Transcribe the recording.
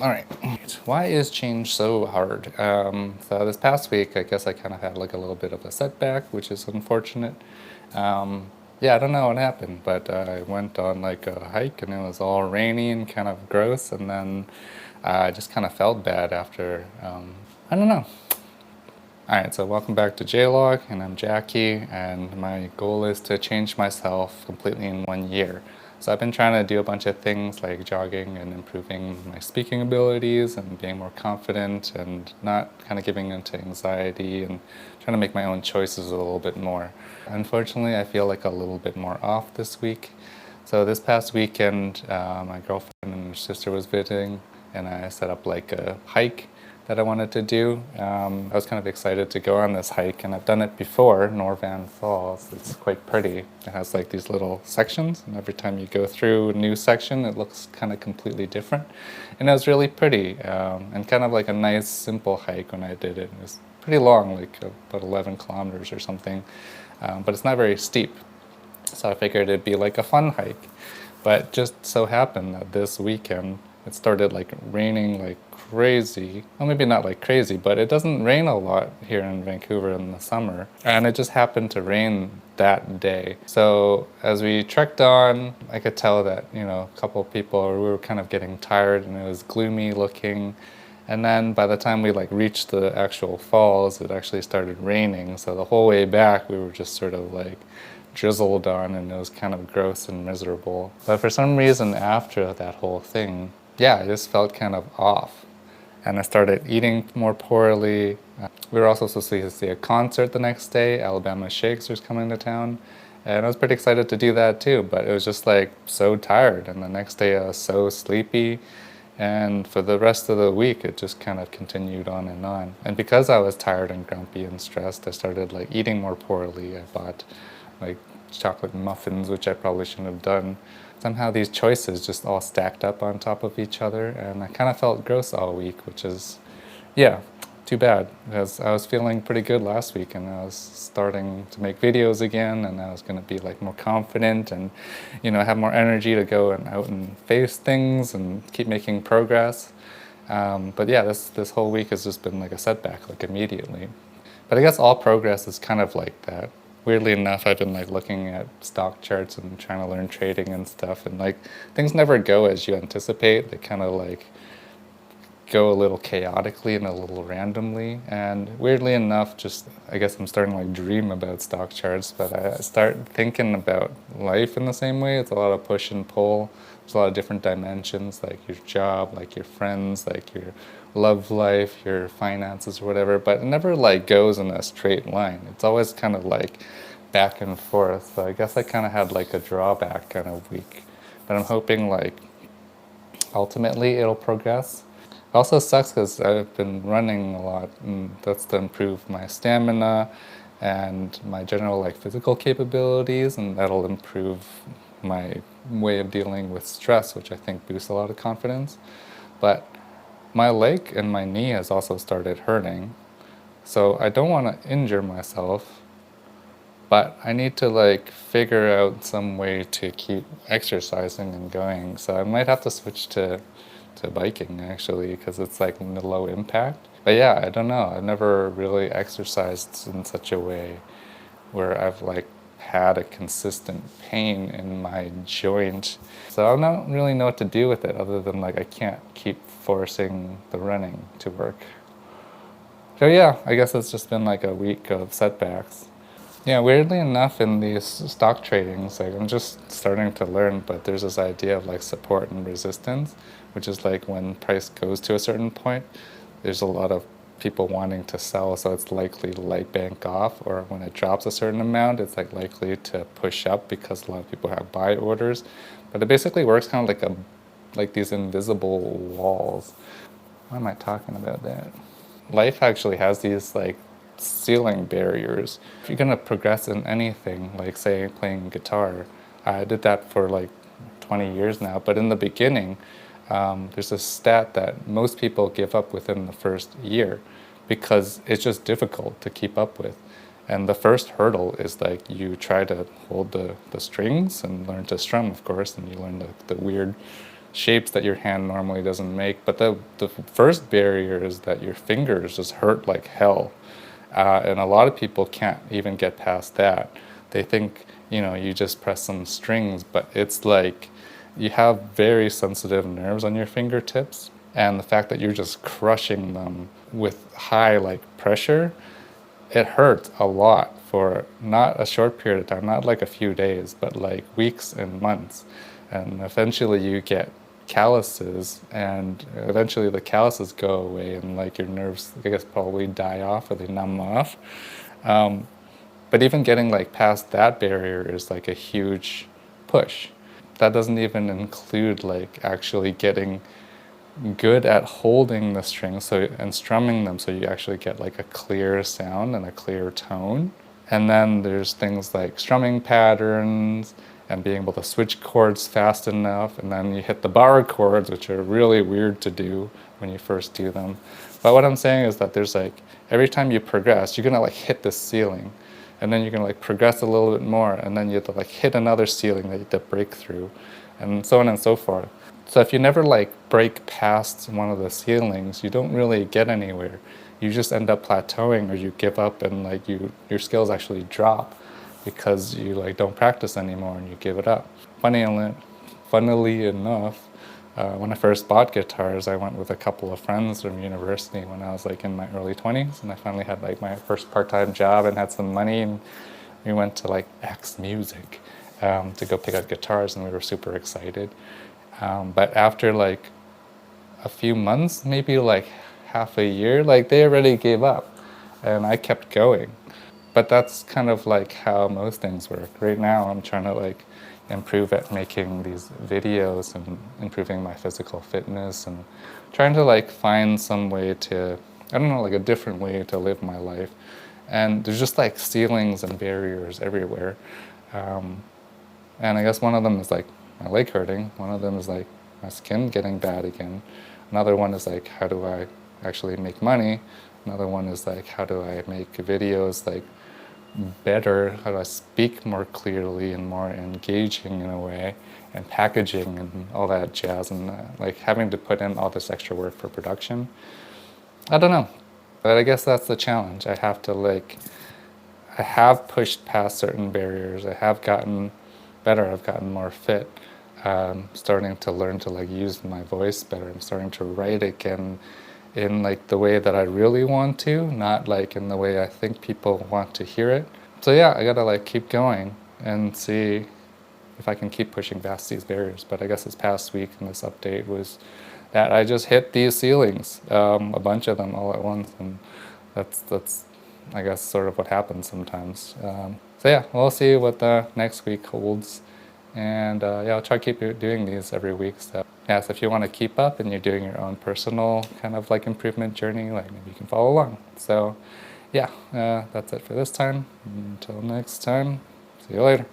All right. Why is change so hard? So this past week, I guess I kind of had like a little bit of a setback, which is unfortunate. Yeah, I don't know what happened, but I went on like a hike and it was all rainy and kind of gross, and then I just kind of felt bad after. I don't know. All right, so welcome back to JLOG, and I'm Jackie, and my goal is to change myself completely in 1 year. So I've been trying to do a bunch of things like jogging and improving my speaking abilities and being more confident and not kind of giving into anxiety and trying to make my own choices a little bit more. Unfortunately, I feel like a little bit more off this week. So this past weekend, my girlfriend and her sister was visiting, and I set up like a hike that I wanted to do. I was kind of excited to go on this hike, and I've done it before, Norvan Falls. It's quite pretty. It has like these little sections, and every time you go through a new section, it looks kind of completely different. And it was really pretty, and kind of like a nice, simple hike when I did it. It was pretty long, like about 11 kilometers or something, but it's not very steep. So I figured it'd be like a fun hike. But just so happened that this weekend it started like raining like crazy. Well, maybe not like crazy, but it doesn't rain a lot here in Vancouver in the summer. And it just happened to rain that day. So as we trekked on, I could tell that, a couple of people, we were kind of getting tired and it was gloomy looking. And then by the time we like reached the actual falls, it actually started raining. So the whole way back, we were just sort of like drizzled on, and it was kind of gross and miserable. But for some reason after that whole thing, yeah, I just felt kind of off. And I started eating more poorly. We were also supposed to see a concert the next day. Alabama Shakes was coming to town. And I was pretty excited to do that too, but it was just like so tired. And the next day I was so sleepy. And for the rest of the week, it just kind of continued on and on. And because I was tired and grumpy and stressed, I started like eating more poorly. I bought like chocolate muffins, which I probably shouldn't have done. Somehow these choices just all stacked up on top of each other, and I kind of felt gross all week, which is, yeah, too bad, because I was feeling pretty good last week, and I was starting to make videos again, and I was going to be like more confident and, have more energy to go and out and face things and keep making progress. But yeah, this whole week has just been like a setback, like immediately. But I guess all progress is kind of like that. Weirdly enough, I've been like looking at stock charts and trying to learn trading and stuff, and like things never go as you anticipate. They kind of like go a little chaotically and a little randomly. And weirdly enough, just I guess I'm starting to like dream about stock charts, but I start thinking about life in the same way. It's a lot of push and pull. There's a lot of different dimensions, like your job, like your friends, like your love life, your finances or whatever, but it never like goes in a straight line. It's always kind of like back and forth. So I guess I kind of had like a drawback kind of week, but I'm hoping like ultimately it'll progress. It also sucks because I've been running a lot, and that's to improve my stamina and my general like physical capabilities, and that'll improve my way of dealing with stress, which I think boosts a lot of confidence. But my leg and my knee has also started hurting, so I don't want to injure myself, but I need to like figure out some way to keep exercising and going. So I might have to switch to biking actually, because it's like low impact. But yeah, I don't know. I've never really exercised in such a way where I've like had a consistent pain in my joint. So I don't really know what to do with it other than like I can't keep forcing the running to work. So yeah, I guess it's just been like a week of setbacks. Yeah, weirdly enough, in these stock tradings, like I'm just starting to learn, but there's this idea of like support and resistance, which is like when price goes to a certain point, there's a lot of people wanting to sell, so it's likely to like bank off, or when it drops a certain amount, it's like likely to push up because a lot of people have buy orders. But it basically works kind of like these invisible walls. Why am I talking about that? Life actually has these like ceiling barriers. If you're gonna progress in anything, like say playing guitar, I did that for like 20 years now, but in the beginning, there's a stat that most people give up within the first year because it's just difficult to keep up with. And the first hurdle is like you try to hold the strings and learn to strum, of course, and you learn the weird shapes that your hand normally doesn't make. But the first barrier is that your fingers just hurt like hell. And a lot of people can't even get past that. They think, you just press some strings, but it's like you have very sensitive nerves on your fingertips. And the fact that you're just crushing them with high like pressure, it hurts a lot for not a short period of time, not like a few days, but like weeks and months. And eventually you get calluses, and eventually the calluses go away and like your nerves, I guess, probably die off or they numb off. But even getting like past that barrier is like a huge push. That doesn't even include like actually getting good at holding the strings and strumming them so you actually get like a clear sound and a clear tone. And then there's things like strumming patterns and being able to switch chords fast enough, and then you hit the bar chords, which are really weird to do when you first do them. But what I'm saying is that there's like, every time you progress, you're gonna like hit the ceiling, and then you're gonna like progress a little bit more, and then you have to like hit another ceiling that you have to break through, and so on and so forth. So if you never like break past one of the ceilings, you don't really get anywhere. You just end up plateauing, or you give up, and like your skills actually drop because you like don't practice anymore and you give it up. Funnily enough, when I first bought guitars, I went with a couple of friends from university when I was like in my early 20s, and I finally had like my first part-time job and had some money, and we went to like X Music to go pick up guitars, and we were super excited. But after like a few months, maybe like half a year, like they already gave up, and I kept going. But that's kind of like how most things work. Right now I'm trying to like improve at making these videos and improving my physical fitness and trying to like find some way to, I don't know, like a different way to live my life. And there's just like ceilings and barriers everywhere. And I guess one of them is like my leg hurting. One of them is like my skin getting bad again. Another one is like, how do I actually make money? Another one is like, how do I make videos like better? How do I speak more clearly and more engaging in a way, and packaging and all that jazz, and like having to put in all this extra work for production. I don't know, but I guess that's the challenge. I have pushed past certain barriers. I have gotten better. I've gotten more fit. Starting to learn to like use my voice better. I'm starting to write again in like the way that I really want to, not like in the way I think people want to hear it. So yeah, I gotta like keep going and see if I can keep pushing past these barriers. But I guess this past week in this update was that I just hit these ceilings, a bunch of them all at once, and that's I guess sort of what happens sometimes. So yeah, we'll see what the next week holds. And yeah, I'll try to keep doing these every week. So yeah, so if you want to keep up and you're doing your own personal kind of like improvement journey, like maybe you can follow along. So yeah, that's it for this time. Until next time, see you later.